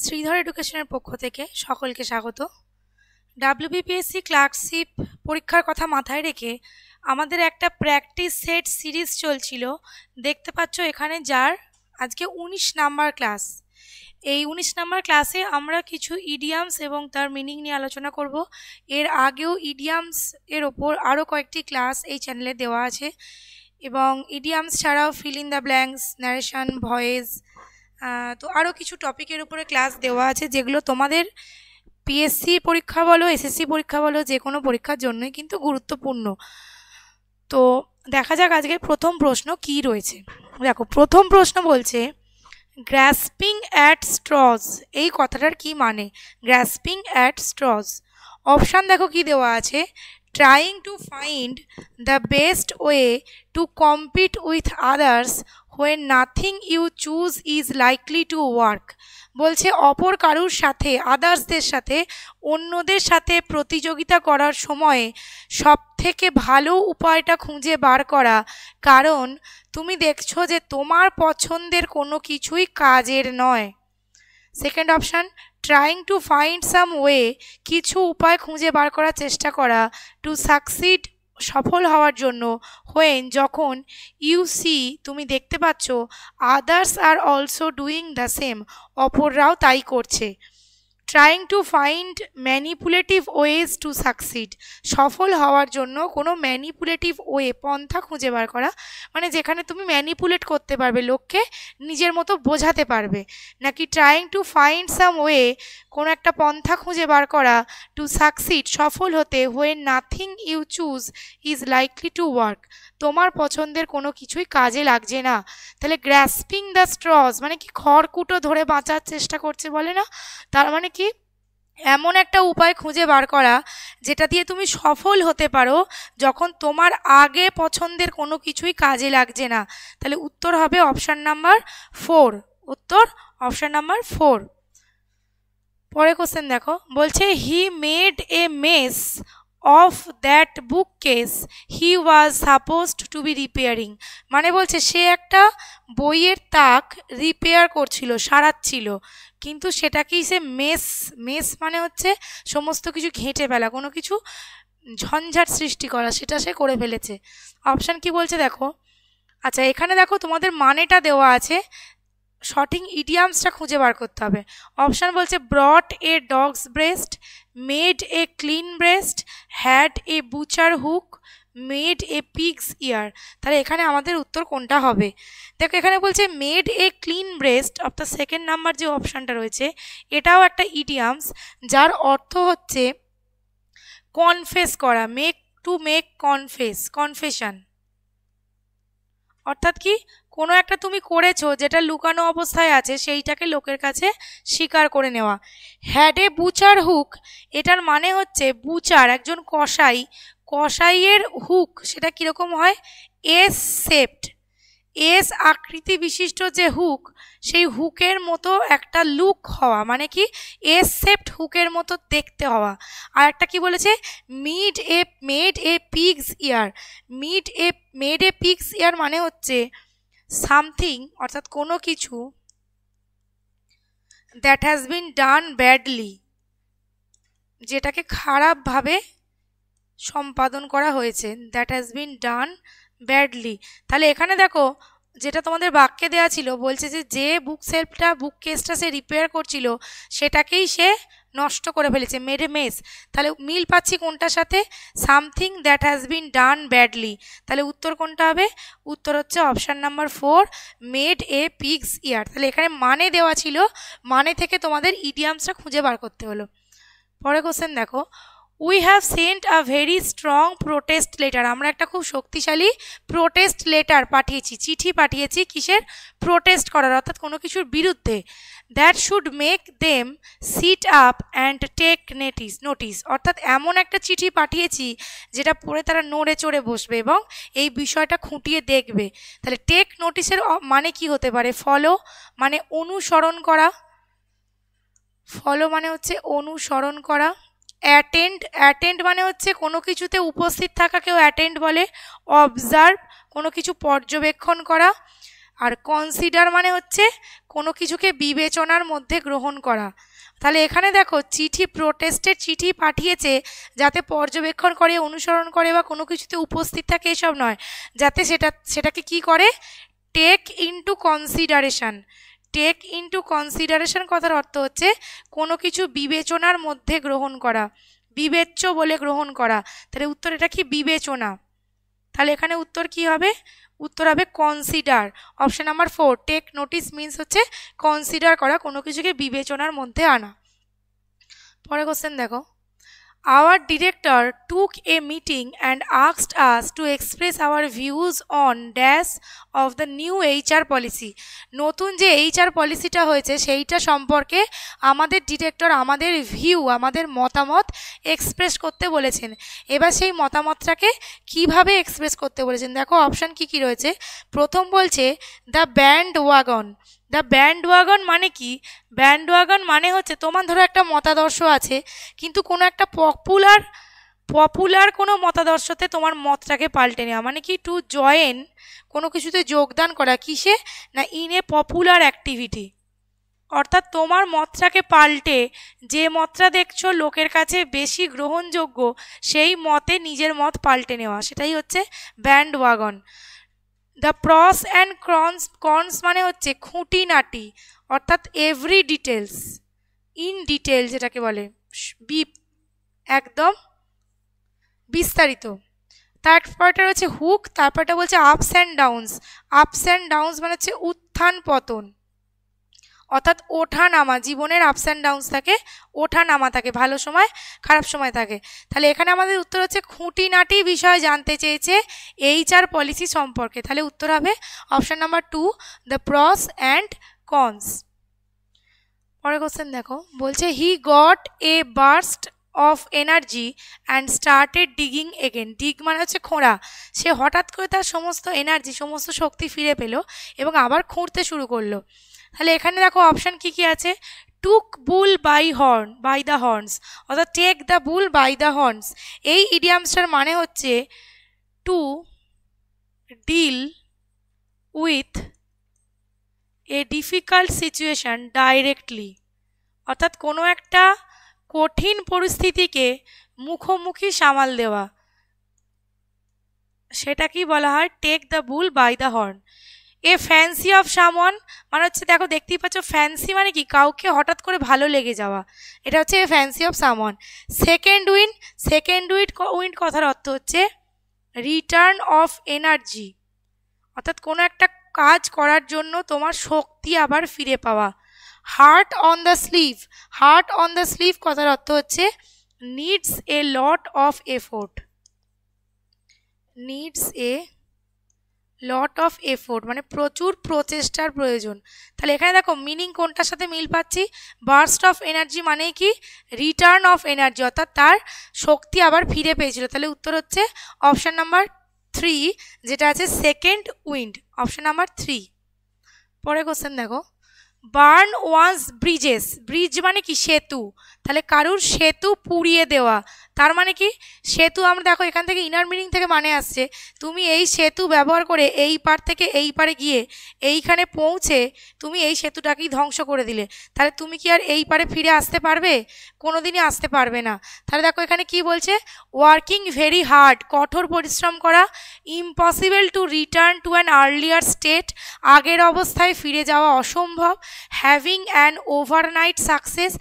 শ্রীধর এডুকেশনের পক্ষ থেকে সকলকে স্বাগত। ডাব্লিউবিপিএসসি ক্লার্কশিপ পরীক্ষার কথা মাথায় রেখে আমাদের একটা প্র্যাকটিস সেট সিরিজ চলছিল, দেখতে পাচ্ছ এখানে, যার আজকে 19 নাম্বার ক্লাস। এই 19 নাম্বার ক্লাসে আমরা কিছু ইডিয়ামস এবং তার মিনিং নিয়ে আলোচনা করব। এর আগেও ইডিয়ামস এর ওপর আরও কয়েকটি ক্লাস এই চ্যানেলে দেওয়া আছে, এবং ইডিয়ামস ছাড়াও fill in the blanks, narration, voice, তো আরও কিছু টপিকের উপরে ক্লাস দেওয়া আছে, যেগুলো তোমাদের পিএসসি পরীক্ষা বলো, এসএসসি পরীক্ষা বলো, যে কোনো পরীক্ষার জন্যই কিন্তু গুরুত্বপূর্ণ। তো দেখা যাক আজকে প্রথম প্রশ্ন কি রয়েছে। দেখো, প্রথম প্রশ্ন বলছে গ্র্যাসপিং অ্যাট স্ট্রজ। এই কথাটার কি মানে? গ্র্যাসপিং অ্যাট স্ট্রজ। অপশান দেখো কি দেওয়া আছে, trying to find the best way to compete with others when nothing you choose is likely to work। বলছে অপর কারুর সাথে, আদার্সদের সাথে, অন্যদের সাথে প্রতিযোগিতা করার সময়ে সব থেকে ভালো উপায়টা খুঁজে বার করা, কারণ তুমি দেখছো যে তোমার পছন্দের কোনো কিছুই কাজের নয়। Second option, trying to find some way, কিছু উপায় খুঁজে বার করার চেষ্টা করা, টু সাকসিড, সফল হওয়ার জন্য, হোয়েন, যখন, ইউ সি, তুমি দেখতে পাচ্ছ, others are also doing the same, অপররাও তাই করছে। Trying to find manipulative ways to succeed, সফল হওয়ার জন্য কোনো ম্যানিপুলেটিভ ওয়ে, পন্থা খুঁজে বার করা, মানে যেখানে তুমি ম্যানিপুলেট করতে পারবে, লোককে নিজের মতো বোঝাতে পারবে। নাকি trying to find some way, কোনো একটা পন্থা খুঁজে বার করা, টু সাকসিড, সফল হতে, when nothing you choose is likely to work, তোমার পছন্দের কোনো কিছুই কাজে লাগছে না। তাহলে গ্র্যাসপিং দ্য স্ট্রজ মানে কি? খড়কুটো ধরে বাঁচার চেষ্টা করছে বলে না, তার মানে কি এমন একটা উপায় খুঁজে বার করা যেটা দিয়ে তুমি সফল হতে পারো যখন তোমার আগে পছন্দের কোনো কিছুই কাজে লাগছে না। তাহলে উত্তর হবে অপশান নাম্বার 4। উত্তর অপশান নাম্বার 4। পরে কোশ্চেন দেখো, বলছে he made a mess of that book case he was supposed to be repairing. মানে বলছে সে একটা বইয়ের তাক রিপেয়ার করছিল, সারাচ্ছিল, কিন্তু সেটাকেই সে মেস মানে হচ্ছে সমস্ত কিছু ঘেঁটে ফেলা, কোনো কিছু ঝঞ্ঝাট সৃষ্টি করা, সেটা সে করে ফেলেছে। অপশান কি বলছে দেখো। আচ্ছা, এখানে দেখো তোমাদের মানেটা দেওয়া আছে, সঠিক ইডিয়ামসটা খুঁজে বার করতে হবে। অপশান বলছে brought a dog's breast, made a clean breast, had a butcher hook, made a pig's ear. তাহলে এখানে আমাদের উত্তর কোনটা হবে? দেখো, এখানে বলছে মেড এ ক্লিন ব্রেস্ট, অর্থাৎ সেকেন্ড নাম্বার যে অপশানটা রয়েছে এটাও একটা ইডিয়ামস, যার অর্থ হচ্ছে কনফেস করা, make, to make confess, confession. অর্থাৎ কি, কোনো একটা তুমি করেছো যেটা লুকানো অবস্থায় আছে, সেইটাকে লোকের কাছে স্বীকার করে নেওয়া। হ্যাড এ বুচার হুক, এটার মানে হচ্ছে বুচার, একজন কসাই, কসাইয়ের হুক সেটা কীরকম হয়? এস শেপড, এস আকৃতি বিশিষ্ট যে হুক, সেই হুকের মতো একটা লুক হওয়া, মানে কি এস শেপড হুকের মতো দেখতে হওয়া। আর একটা কি বলেছে, made a pig's ear, made a pig's ear মানে হচ্ছে সামথিং, অর্থাৎ কোনো কিছু, that has been done badly, যেটাকে খারাপভাবে সম্পাদন করা হয়েছে, that has been done badly. তাহলে এখানে দেখো, যেটা তোমাদের বাক্যে দেওয়া ছিল, বলছে যে বুক সেলফটা, বুক কেসটা সে রিপেয়ার করছিল, সেটাকেই সে নষ্ট করে ফেলেছে, মেড এ মেস। তাহলে মিল পাচ্ছি কোনটার সাথে? Something that has been done badly. তাহলে উত্তর কোনটা হবে? উত্তর হচ্ছে option number 4, made a pig's ear. তাহলে এখানে মানে দেওয়া ছিল, মানে থেকে তোমাদের ইডিয়ামসটা খুঁজে বার করতে হলো। পরে কোশ্চেন দেখো, we have Saint a very strong protest letter. আমরা একটা খুব শক্তিশালী প্রোটেস্ট লেটার পাঠিয়েছি, চিঠি পাঠিয়েছি, কিসের? প্রোটেস্ট করার, অর্থাৎ কোনো কিছুর বিরুদ্ধে। That should make them sit up and take notice, অর্থাৎ এমন একটা চিঠি পাঠিয়েছি যেটা পড়ে তারা নড়ে চড়ে বসবে এবং এই বিষয়টা খুঁটিয়ে দেখবে। তাহলে টেক নোটিসের মানে কি হতে পারে? ফলো মানে অনুসরণ করা, ফলো মানে হচ্ছে অনুসরণ করা। অ্যাটেন্ড মানে হচ্ছে কোনো কিছুতে উপস্থিত থাকাকেও অ্যাটেন্ড বলে। অবজার্ভ, কোনো কিছু পর্যবেক্ষণ করা। আর কনসিডার মানে হচ্ছে কোনো কিছুকে বিবেচনার মধ্যে গ্রহণ করা। তাহলে এখানে দেখো চিঠি, প্রোটেস্টের চিঠি পাঠিয়েছে যাতে পর্যবেক্ষণ করে, অনুসরণ করে বা কোনো কিছুতে উপস্থিত থাকে এসব নয়, যাতে সেটাকে কি করে, take into consideration. Take into consideration কথার অর্থ হচ্ছে কোনো কিছু বিবেচনার মধ্যে গ্রহণ করা, বিবেচ্য বলে গ্রহণ করা। তাহলে উত্তর এটা কি, বিবেচনা। তাহলে এখানে উত্তর কি হবে, উত্তর হবে consider, option number 4। Take notice means হচ্ছে কনসিডার করা, কোনো কিছুকে বিবেচনার মধ্যে আনা। পরে কোশ্চেন দেখো, our director took a meeting and asked us to express our views on dash of the new HR policy. নতুন যে HR পলিসিটা হয়েছে সেইটা সম্পর্কে আমাদের ডিরেক্টর আমাদের ভিউ, আমাদের মতামত এক্সপ্রেস করতে বলেছেন। এবার সেই মতামতটাকে কিভাবে এক্সপ্রেস করতে বলেছেন, দেখো অপশান কি কি রয়েছে। প্রথম বলছে the band wagon. The band wagon মানে কি, ব্যান্ড ওয়াগন মানে হচ্ছে তোমার ধরো একটা মতাদর্শ আছে, কিন্তু কোনো একটা পপুলার কোনো মতাদর্শতে তোমার মতটাকে পাল্টে নেওয়া, মানে কি টু জয়েন, কোনো কিছুতে যোগদান করা, কিসে না, ইন এ পপুলার অ্যাক্টিভিটি। অর্থাৎ তোমার মতটাকে পাল্টে যে মতটা দেখছো লোকের কাছে বেশি গ্রহণযোগ্য সেই মতে নিজের মত পাল্টে নেওয়া, সেটাই হচ্ছে band wagon. The pros and cons মানে হচ্ছে খুঁটিনাটি, অর্থাৎ এভরি ডিটেলস, ইন ডিটেল যেটাকে বলে, একদম বিস্তারিত। তারপরটা হচ্ছে হুক, তারপরটা বলছে ups and downs. Ups and downs মানে হচ্ছে উত্থান পতন, অর্থাৎ ওঠা নামা, জীবনের আপস অ্যান্ড ডাউনস থাকে, ওঠা নামা থাকে, ভালো সময় খারাপ সময় থাকে। তাহলে এখানে আমাদের উত্তর হচ্ছে খুঁটিনাটি বিষয় জানতে চেয়েছে HR পলিসি সম্পর্কে। তাহলে উত্তর হবে option number 2, the pros and cons. পরের কোশ্চেন দেখো, বলছে he got a burst of energy and started digging again. Dig মানে হচ্ছে খোঁড়া, সে হঠাৎ করে তার সমস্ত এনার্জি, সমস্ত শক্তি ফিরে পেল এবং আবার খুঁড়তে শুরু করলো। তাহলে এখানে দেখো অপশান কি কি আছে, took bull by the horns, অর্থাৎ take the bull by the horns. এই ইডিয়ামসটার মানে হচ্ছে to deal with a difficult situation directly, অর্থাৎ কোনো একটা কঠিন পরিস্থিতিকে মুখোমুখি সামাল দেওয়া, সেটা কি বলা হয়, take the bull by the horn. A fancy of someone মানে হচ্ছে, দেখো দেখতেই পাচ্ছ ফ্যান্সি মানে কি, কাউকে হঠাৎ করে ভালো লেগে যাওয়া, এটা হচ্ছে a fancy of someone. Second wind কথার অর্থ হচ্ছে রিটার্ন অফ এনার্জি, অর্থাৎ কোনো একটা কাজ করার জন্য তোমার শক্তি আবার ফিরে পাওয়া। হার্ট অন দ্য স্লিভ কথার অর্থ হচ্ছে needs a lot of effort, মানে প্রচুর প্রচেষ্টার প্রয়োজন। তাহলে এখানে দেখো মিনিং কোনটার সাথে মিল পাচ্ছি, বার্স্ট অফ এনার্জি মানে কি, রিটার্ন অফ এনার্জি, অর্থাৎ তার শক্তি আবার ফিরে পেয়েছিল। তাহলে উত্তর হচ্ছে অপশান নাম্বার 3, যেটা আছে সেকেন্ড উইন্ড, অপশান নাম্বার 3। পরে কোশ্চেন দেখো, বার্ন ওয়ান্স ব্রিজ মানে কি, সেতু। তাহলে কারুর সেতু পুড়িয়ে দেওয়া, তার মানে কি, সেতু আমরা দেখো এখান থেকে ইনার মিনিং থেকে মানে আসছে তুমি এই সেতু ব্যবহার করে এই পার থেকে এই পারে গিয়ে এইখানে পৌঁছে তুমি এই সেতুটাকেই ধ্বংস করে দিলে, তাহলে তুমি কি আর এই পারে ফিরে আসতে পারবে, কোনোদিনই আসতে পারবে না। তাহলে দেখো এখানে কি বলছে, ওয়ার্কিং ভেরি হার্ড, কঠোর পরিশ্রম করা, impossible to return to an earlier state, আগের অবস্থায় ফিরে যাওয়া অসম্ভব, হ্যাভিং অ্যান ওভারনাইট সাকসেস,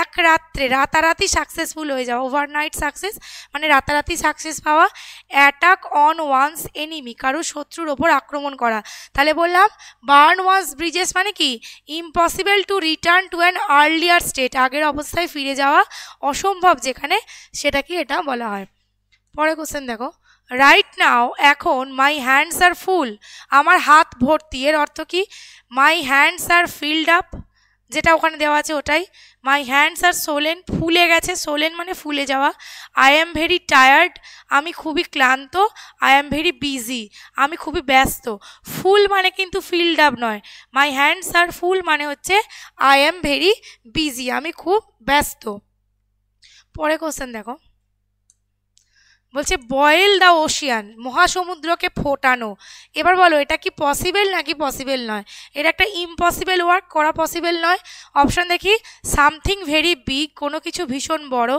এক রাত্রে রাতারাতি সাকসেসফুল হয়ে যাওয়া, ওভারনাইট সাকসেস মানে রাতারাতি সাকসেস পাওয়া, অ্যাটাক অন ওয়ান্স এনিমি, কারো শত্রুর ওপর আক্রমণ করা। তাহলে বললাম বার্ন ওয়ান্স ব্রিজেস মানে কি, impossible to return to an earlier state, আগের অবস্থায় ফিরে যাওয়া অসম্ভব যেখানে, সেটাকে এটা বলা হয়। পরে কোশ্চেন দেখো, রাইট নাও এখন মাই হ্যান্ডস আর ফুল, আমার হাত ভর্তি, এর অর্থ কি, my hands R filled up, যেটা ওখানে দেওয়া আছে ওটাই। মাই হ্যান্ডস আর সোলেন, ফুলে গেছে, সোলেন মানে ফুলে যাওয়া। আই অ্যাম ভেরি টায়ার্ড, আমি খুবই ক্লান্ত। আই অ্যাম ভেরি বিজি, আমি খুবই ব্যস্ত। ফুল মানে কিন্তু ফিল্ড আপ নয়, মাই হ্যান্ডস আর ফুল মানে হচ্ছে আই অ্যাম ভেরি বিজি, আমি খুব ব্যস্ত। পরে কোশ্চেন দেখো, বলছে বয়েল দ্য ওশিয়ান, মহাসমুদ্রকে ফোটানো। এবার বলো এটা কি পসিবল নাকি পসিবল নয়? এটা একটা ইম্পসিবল ওয়ার্ক, করা পসিবল নয়। অপশান দেখি, সামথিং ভেরি বিগ, কোনো কিছু ভীষণ বড়,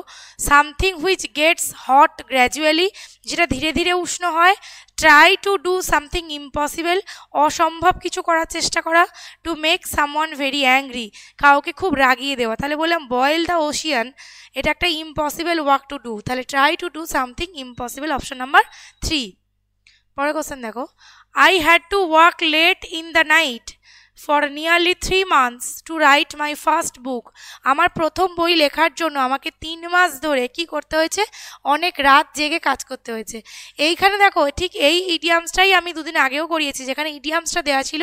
something which gets hot gradually, যেটা ধীরে ধীরে উষ্ণ হয়, try to do something impossible, অসম্ভব কিছু করার চেষ্টা করা, to make someone very angry, কাউকে খুব রাগিয়ে দেওয়া। তাহলে বললাম বয়েল দ্য ওশিয়ান এটা একটা ইম্পসিবল ওয়ার্ক টু ডু, তাহলে try to do something impossible, option number 3। পরের কোশ্চেন দেখো, I had to work late in the night for nearly 3 months to write my first book. আমার প্রথম বই লেখার জন্য আমাকে 3 মাস ধরে কি করতে হয়েছে? অনেক রাত জেগে কাজ করতে হয়েছে। এইখানে দেখো ঠিক এই ইডিয়ামসটাই আমি দুদিন আগেও করিয়েছি, যেখানে ইডিয়ামসটা দেওয়া ছিল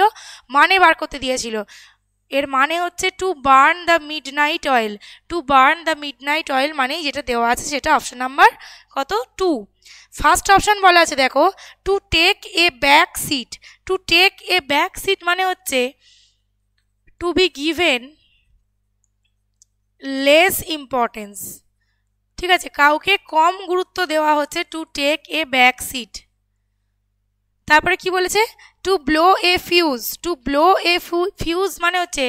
মানে বার করতে দিয়েছিল। এর মানে হচ্ছে to burn the midnight oil, to burn the midnight oil মানেই যেটা দেওয়া আছে সেটা অপশন নাম্বার কত? 2। ফার্স্ট অপশন বলা আছে দেখো, to take a back seat. To take a back seat মানে হচ্ছে to be given less importance, ঠিক আছে, কাউকে কম গুরুত্ব দেওয়া হচ্ছে, to take a back seat. তারপরে কি বলেছে? To blow a fuse, to blow a fuse মানে হচ্ছে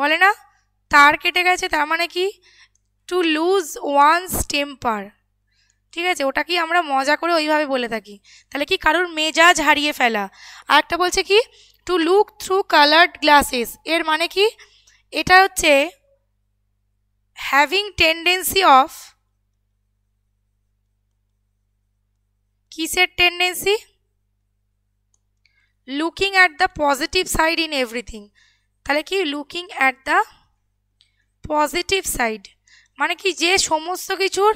বলে না তার কেটে গেছে, তার মানে কি টু লুজ ওয়ান্স টেম্পার, ঠিক আছে, ওটা কি আমরা মজা করে ওইভাবে বলে থাকি, তাহলে কি কারোর মেজাজ হারিয়ে ফেলা। আর একটা বলছে কি to look through coloured glasses, এর মানে কি এটা হচ্ছে হ্যাভিং টেন্ডেন্সি অফ, কিসের tendency? Looking at the positive side in everything, তাহলে কি looking at the positive side মানে কি যে সমস্ত কিছুর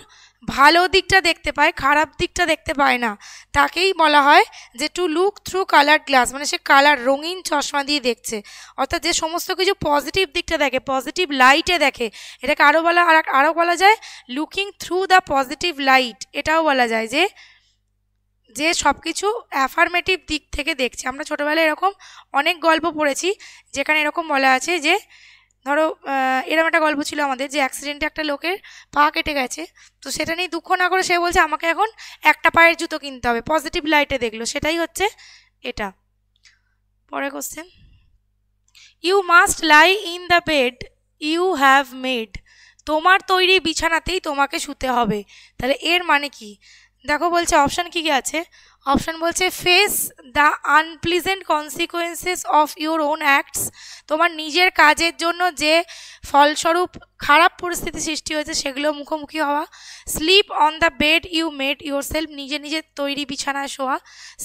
ভালো দিকটা দেখতে পায়, খারাপ দিকটা দেখতে পায় না, তাকেই বলা হয় যে to look through colour glass, মানে সে কালার রঙিন চশমা দিয়ে দেখছে, অর্থাৎ যে সমস্ত কিছু পজিটিভ দিকটা দেখে, পজিটিভ লাইটে দেখে, এটাকে আরও বলা যায় looking through the positive light. এটাও বলা যায় যে যে সব কিছু অ্যাফার্মেটিভ দিক থেকে দেখছে। আমরা ছোটোবেলায় এরকম অনেক গল্প পড়েছি যেখানে এরকম বলা আছে যে ধরো এরকম একটা গল্প ছিল আমাদের যে অ্যাক্সিডেন্টে একটা লোকের পা কেটে গেছে, তো সেটা নিয়ে দুঃখ না করে সে বলছে আমাকে এখন একটা পায়ের জুতো কিনতে হবে, পজিটিভ লাইটে দেখলো, সেটাই হচ্ছে এটা। পরের question, you must lie in the bed you have made, তোমার তৈরি বিছানাতেই তোমাকে শুতে হবে, তাহলে এর মানে কি? দেখো বলছে অপশান কী কী আছে। অপশান বলছে face the unpleasant consequences of your own acts, তোমার নিজের কাজের জন্য যে ফলস্বরূপ খারাপ পরিস্থিতি সৃষ্টি হয়েছে সেগুলো মুখোমুখি হওয়া, sleep on the bed you made yourself, নিজের নিজের তৈরি বিছানায় শোয়া,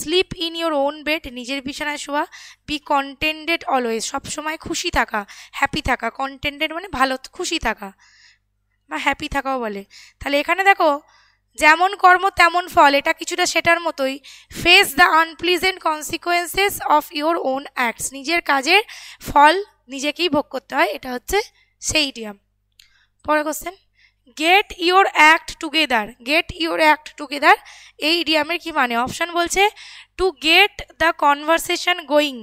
sleep in your own bed, নিজের বিছানায় শোয়া, বি কন্টেন্টেড অলওয়েজ, সবসময় খুশি থাকা, হ্যাপি থাকা, কন্টেন্টেড মানে ভালো খুশি থাকা বা হ্যাপি থাকাও বলে। তাহলে এখানে দেখো যেমন কর্ম তেমন ফল, এটা কিছুটা সেটার মতোই, face the unpleasant consequences of your own acts, নিজের কাজের ফল নিজেকেই ভোগ করতে হয়, এটা হচ্ছে সেই ইডিয়াম। পরের question, get your act together, get your act together এই ইডিয়ামের কি মানে? অপশান বলছে to get the conversation going,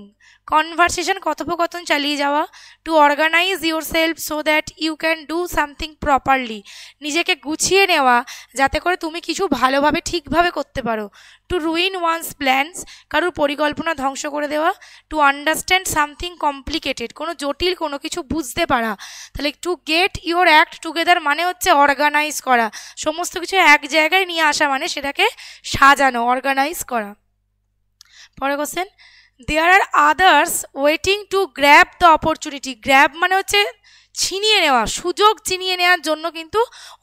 conversation কথোপকথন চালিয়ে যাওয়া, to organise yourself so that you can do something properly, নিজেকে গুছিয়ে নেওয়া যাতে করে তুমি কিছু ভালোভাবে ঠিকভাবে করতে পারো, টু রুইন ওয়ান্স প্ল্যানস, কারোর পরিকল্পনা ধ্বংস করে দেওয়া, টু আন্ডারস্ট্যান্ড সামথিং কমপ্লিকেটেড, কোনো জটিল কোনো কিছু বুঝতে পারা। তাহলে to get your act together মানে হচ্ছে অর্গানাইজ করা, সমস্ত কিছু এক জায়গায় নিয়ে আসা মানে সেটাকে সাজানো, অর্গানাইজ করা। পরের question, there are others waiting to grab the opportunity, grab মানে হচ্ছে ছিনিয়ে নেওয়া, সুযোগ ছিনিয়ে নেওয়ার জন্য কিন্তু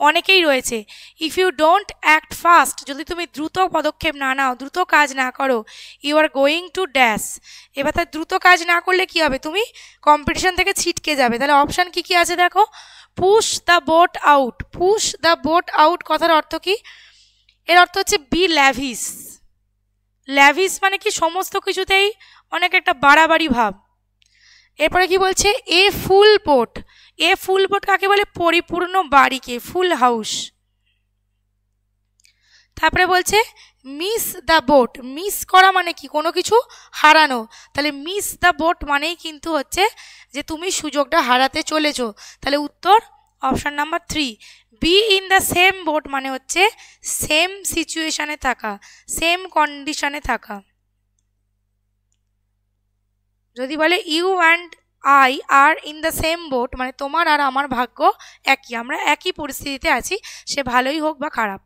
অনেকেই রয়েছে। If you don't act fast, যদি তুমি দ্রুত পদক্ষেপ না নাও, দ্রুত কাজ না করো, you are going to dash, এবার তার দ্রুত কাজ না করলে কি হবে? তুমি কম্পিটিশন থেকে ছিটকে যাবে। তাহলে অপশান কি কি আছে দেখো, push the boat out, push the boat out কথার অর্থ কি? এর অর্থ হচ্ছে বি ল্যাভিস, ল্যাভিস মানে কি সমস্ত কিছুতেই অনেক একটা বাড়াবাড়ি ভাব। এরপরে কি বলছে এ ফুল বোট, এ ফুল বোট কাকে বলে? পরিপূর্ণ বাড়িকে, ফুল হাউস। তারপরে বলছে মিস দ্য বোট, মিস করা মানে কি? কোনো কিছু হারানো, তাহলে মিস দ্য বোট মানেই কিন্তু হচ্ছে যে তুমি সুযোগটা হারাতে চলেছো। তাহলে উত্তর option number 3, be in the same boat মানে হচ্ছে সেম সিচুয়েশনে থাকা, সেম কন্ডিশনে থাকা। যদি বলে you and I are in the same boat মানে তোমার আর আমার ভাগ্য একই, আমরা একই পরিস্থিতিতে আছি, সে ভালোই হোক বা খারাপ।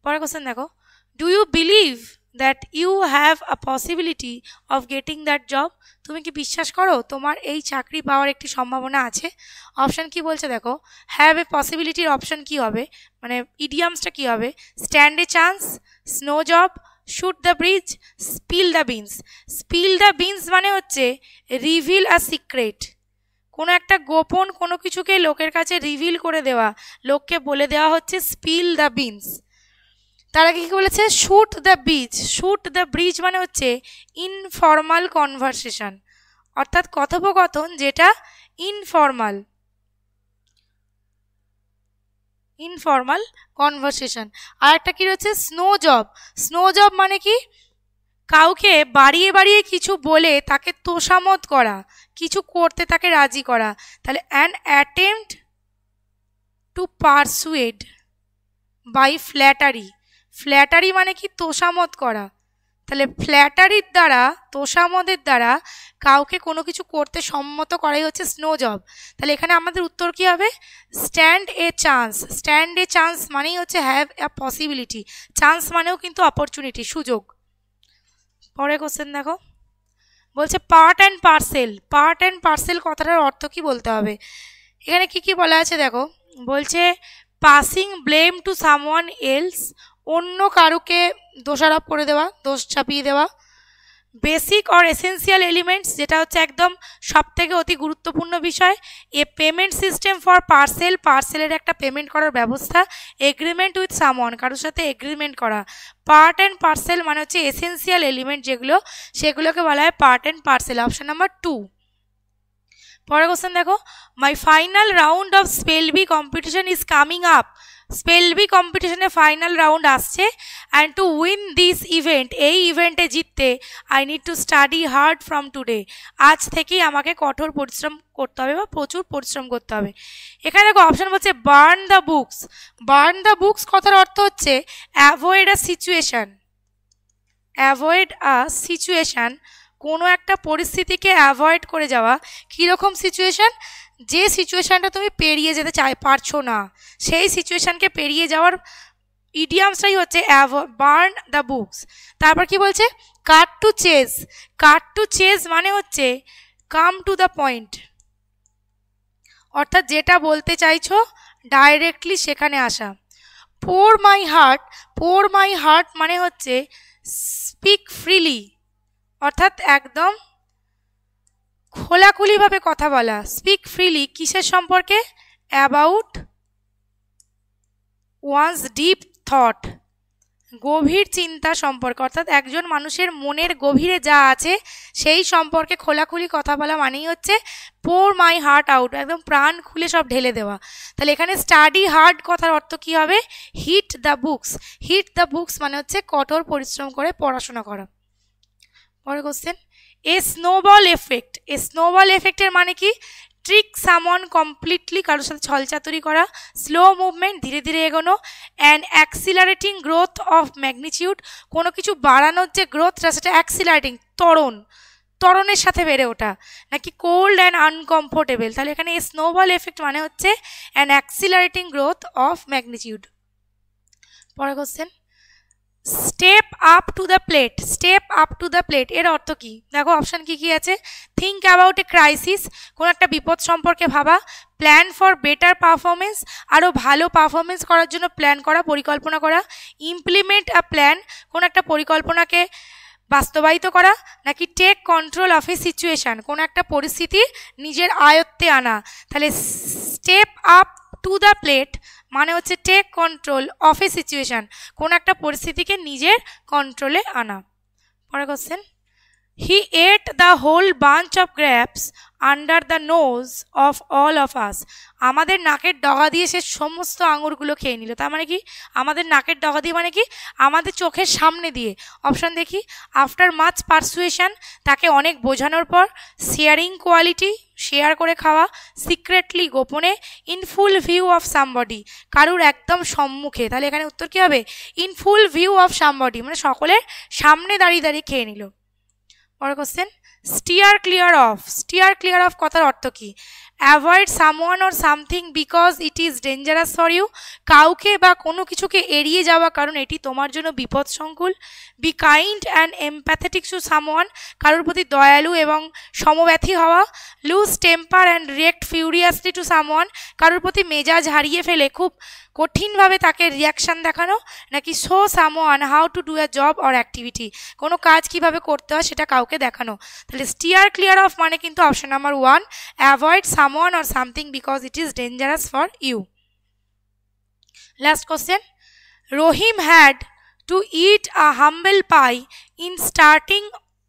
পরের কোশ্চেন দেখো, do you believe that you have a possibility of getting that job? তুমি কি বিশ্বাস করো তোমার এই চাকরি পাওয়ার একটি সম্ভাবনা আছে? অপশান কি বলছে দেখো, হ্যাভ এ পসিবিলিটির অপশান কি হবে, মানে ইডিয়ামসটা কি হবে, stand A chance, snow job, shoot the bridge, spill the beans. Spill the beans মানে হচ্ছে রিভিল আ সিক্রেট, কোনো একটা গোপন কোনো কিছুকে লোকের কাছে রিভিল করে দেওয়া, লোককে বলে দেওয়া হচ্ছে স্পিল দ্য বিনস। তার আগে কি বলেছে, shoot the bridge. Shoot the bridge মানে হচ্ছে ইনফর্মাল কনভারসেশন, অর্থাৎ কথোপকথন যেটা ইনফর্মাল, ইনফর্মাল কনভারসেশন। আর একটা কি রয়েছে, স্নো জব। স্নো জব মানে কি, কাউকে বাড়িয়ে বাড়িয়ে কিছু বলে তাকে তোষামত করা, কিছু করতে তাকে রাজি করা। তাহলে an attempt to persuade by flattery. Flattery মানে কি, তোষামত করা। তাহলে ফ্ল্যাটারির দ্বারা, তোষামতের দ্বারা কাউকে কোনো কিছু করতে সম্মত করাই হচ্ছে স্নো জব। তাহলে এখানে আমাদের উত্তর কি হবে, স্ট্যান্ড এ চান্স। স্ট্যান্ড এ চান্স মানেই হচ্ছে হ্যাভ এ পসিবিলিটি, চান্স মানেও কিন্তু অপরচুনিটি, সুযোগ। পরের কোশ্চেন দেখো, বলছে part and parcel. Part and parcel কথাটার অর্থ কি বলতে হবে, এখানে কি কি বলা আছে দেখো, বলছে passing blame to someone else, অন্য কারুকে দোষারোপ করে দেওয়া, দোষ চাপিয়ে দেওয়া। বেসিক অর এসেন্সিয়াল এলিমেন্টস, যেটা হচ্ছে একদম সবথেকে অতি গুরুত্বপূর্ণ বিষয়। এ পেমেন্ট সিস্টেম ফর পার্সেল, পার্সেলের একটা পেমেন্ট করার ব্যবস্থা। এগ্রিমেন্ট উইথ সামওয়ান, কারোর সাথে এগ্রিমেন্ট করা। পার্ট অ্যান্ড পার্সেল মানে হচ্ছে এসেন্সিয়াল এলিমেন্ট যেগুলো, সেগুলোকে বলা হয় part and parcel, option number 2। পরের কোশ্চেন দেখো, my final round of spell bee competition is coming up. Spell bee কম্পিটিশনে ফাইনাল রাউন্ড আসছে, and to win this event, এই ইভেন্টে জিততে I need to study hard from today, আজ থেকেই আমাকে কঠোর পরিশ্রম করতে হবে বা প্রচুর পরিশ্রম করতে হবে। এখানে দেখো অপশন বলছে burn the books. Burn the books কথার অর্থ হচ্ছে অ্যাভয়েড আ সিচুয়েশন। অ্যাভয়েড আ সিচুয়েশন, কোনো একটা পরিস্থিতিকে অ্যাভয়েড করে যাওয়া। কীরকম সিচুয়েশান, যে সিচুয়েশানটা তুমি পেরিয়ে যেতে পারছো না, সেই সিচুয়েশানকে পেরিয়ে যাওয়ার ইডিয়ামসটাই হচ্ছে বার্ন দ্য বুকস। তারপর কি বলছে, cut to chase. Cut to chase মানে হচ্ছে কাম টু দ্য পয়েন্ট, অর্থাৎ যেটা বলতে চাইছো ডাইরেক্টলি সেখানে আসা। পোর my heart. Poor my heart মানে হচ্ছে স্পিক ফ্রিলি, অর্থাৎ একদম খোলাখুলিভাবে কথা বলা। স্পিক ফ্রিলি কিসের সম্পর্কে, অ্যাবাউট ওয়ান্স ডিপ থট, গভীর চিন্তা সম্পর্কে, অর্থাৎ একজন মানুষের মনের গভীরে যা আছে সেই সম্পর্কে খোলাখুলি কথা বলা মানেই হচ্ছে পোর মাই হার্ট আউট, একদম প্রাণ খুলে সব ঢেলে দেওয়া। তাহলে এখানে স্টাডি হার্ড কথার অর্থ কী হবে, hit the books. Hit the books মানে হচ্ছে কঠোর পরিশ্রম করে পড়াশোনা করা। পরের question, a snowball effect. A snowball এফেক্টের মানে কি, ট্রিক সামওয়ান কমপ্লিটলি, কারোর সাথে ছলচাতুরি করা। স্লো মুভমেন্ট, ধীরে ধীরে এগোনো। And accelerating growth of magnitude, কোনো কিছু বাড়ানোর যে গ্রোথটা সেটা অ্যাক্সিলারেটিং, ত্বরণের সাথে বেড়ে ওঠা। নাকি কোল্ড অ্যান্ড আনকমফোর্টেবল, তাহলে এখানে এই স্নোবল এফেক্ট মানে হচ্ছে an accelerating growth of magnitude. পরের question, step up to the plate. Step up to the plate এর অর্থ কি, দেখো অপশান কি কি আছে, থিঙ্ক অ্যাবাউট এ ক্রাইসিস, কোনো একটা বিপদ সম্পর্কে ভাবা। প্ল্যান ফর বেটার পারফরমেন্স, আরও ভালো পারফরমেন্স করার জন্য প্ল্যান করা, পরিকল্পনা করা। ইমপ্লিমেন্ট আ প্ল্যান, কোনো একটা পরিকল্পনাকে বাস্তবায়িত করা। নাকি take control of a situation, কোনো একটা পরিস্থিতি নিজের আয়ত্তে আনা। তাহলে step up to the plate মানে হচ্ছে take control of a situation, কোনো একটা পরিস্থিতিকে নিজের কন্ট্রোলে আনা। পরের question, he ate the whole bunch of grapes under the nose of all of us. আমাদের নাকের ডগা দিয়ে সে সমস্ত আঙুরগুলো খেয়ে নিল। তার মানে কি আমাদের নাকের ডগা দিয়ে মানে কি আমাদের চোখের সামনে দিয়ে। অপশান দেখি, আফটার মাচ পারসুয়েশন, তাকে অনেক বোঝানোর পর, শেয়ারিং কোয়ালিটি, শেয়ার করে খাওয়া, সিক্রেটলি গোপনে, in full view of somebody, কারুর একদম সম্মুখে। তাহলে এখানে উত্তর কী হবে? In full view of somebody, মানে সকলের সামনে দাঁড়িয়ে দাঁড়িয়ে খেয়ে নিল। পরের question, steer clear off. Steer clear off কথার অর্থ কী? Avoid someone or something because it is dangerous for you, কাউকে বা কোনো কিছুকে এড়িয়ে যাওয়া কারণ এটি তোমার জন্য বিপদসংকুল। Be kind and empathetic to someone, কারোর প্রতি দয়ালু এবং সমব্যথী হওয়া। Lose temper and react furiously to someone, কারোর প্রতি মেজাজ হারিয়ে ফেলে খুব কঠিনভাবে তাকে রিয়াকশান দেখানো। নাকি show someone how to do a job or activity, কোনো কাজ কিভাবে করতে হয় সেটা কাউকে দেখানো। তাহলে স্টিয়ার ক্লিয়ার অফ মানে কিন্তু option number 1, avoid someone or something because it is dangerous for you. Last question, Rahim had to eat a humble pie in starting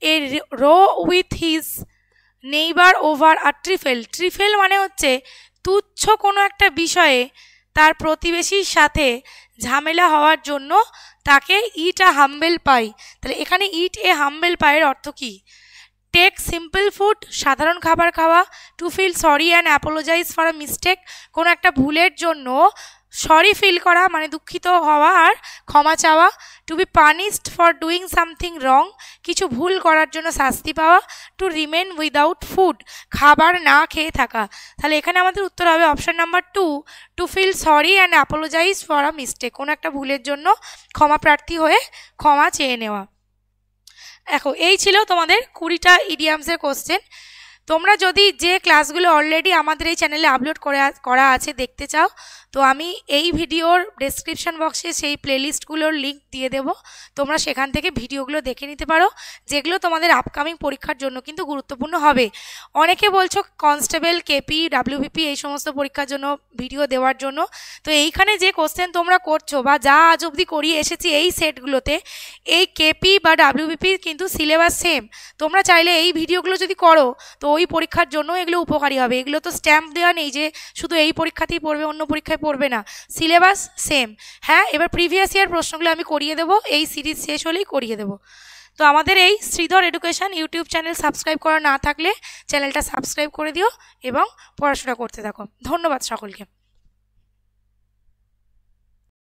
a row with his neighbour over a trifle. Trifle মানে হচ্ছে তুচ্ছ কোনো একটা বিষয়ে তার প্রতিবেশীর সাথে ঝামেলা হওয়ার জন্য তাকে ইট আ হাম্বল পাই। তাহলে এখানে ইট এ হাম্বল পাইয়ের অর্থ কী? টেক সিম্পল ফুড, সাধারণ খাবার খাওয়া। To feel sorry and apologise for a mistake, কোনো একটা ভুলের জন্য সরি ফিল করা মানে দুঃখিত হওয়া আর ক্ষমা চাওয়া। To be punished for doing something wrong, কিছু ভুল করার জন্য শাস্তি পাওয়া। টু রিমেন উইদাউট ফুড, খাবার না খেয়ে থাকা। তাহলে এখানে আমাদের উত্তর হবে option number 2, to feel sorry and apologise for a mistake, কোনো একটা ভুলের জন্য ক্ষমা প্রার্থী হয়ে ক্ষমা চেয়ে নেওয়া। দেখো এই ছিল তোমাদের 20টা ইডিয়ামসের কোশ্চেন। তোমরা যদি যে ক্লাসগুলো অলরেডি আমাদের এই চ্যানেলে আপলোড করা আছে দেখতে চাও, তো আমি এই ভিডিওর ডেসক্রিপশন বক্সে সেই প্লেলিস্টগুলোর লিঙ্ক দিয়ে দেব, তোমরা সেখান থেকে ভিডিওগুলো দেখে নিতে পারো, যেগুলো তোমাদের আপকামিং পরীক্ষার জন্য কিন্তু গুরুত্বপূর্ণ হবে। অনেকে বলছো কনস্টেবল, কেপি, ডাব্লিউবিপি এই সমস্ত পরীক্ষার জন্য ভিডিও দেওয়ার জন্য। তো এইখানে যে কোশ্চেন তোমরা করছো বা যা আজ অবধি করিয়ে এসেছি এই সেটগুলোতে, এই কেপি বা ডাব্লিউবিপি কিন্তু সিলেবাস সেম। তোমরা চাইলে এই ভিডিওগুলো যদি করো তো ওই পরীক্ষার জন্য এগুলো উপকারী হবে। এগুলো তো স্ট্যাম্প দেওয়া নেই যে শুধু এই পরীক্ষাতেই পড়বে অন্য পরীক্ষায় পড়বে না, সিলেবাস সেম। হ্যাঁ, এবার প্রিভিয়াস ইয়ার প্রশ্নগুলো আমি করিয়ে দেবো, এই সিরিজ শেষ হলেই করিয়ে দেবো। তো আমাদের এই Sridhar education YouTube channel subscribe করা না থাকলে চ্যানেলটা সাবস্ক্রাইব করে দিও এবং পড়াশোনা করতে থাকো। ধন্যবাদ সকলকে।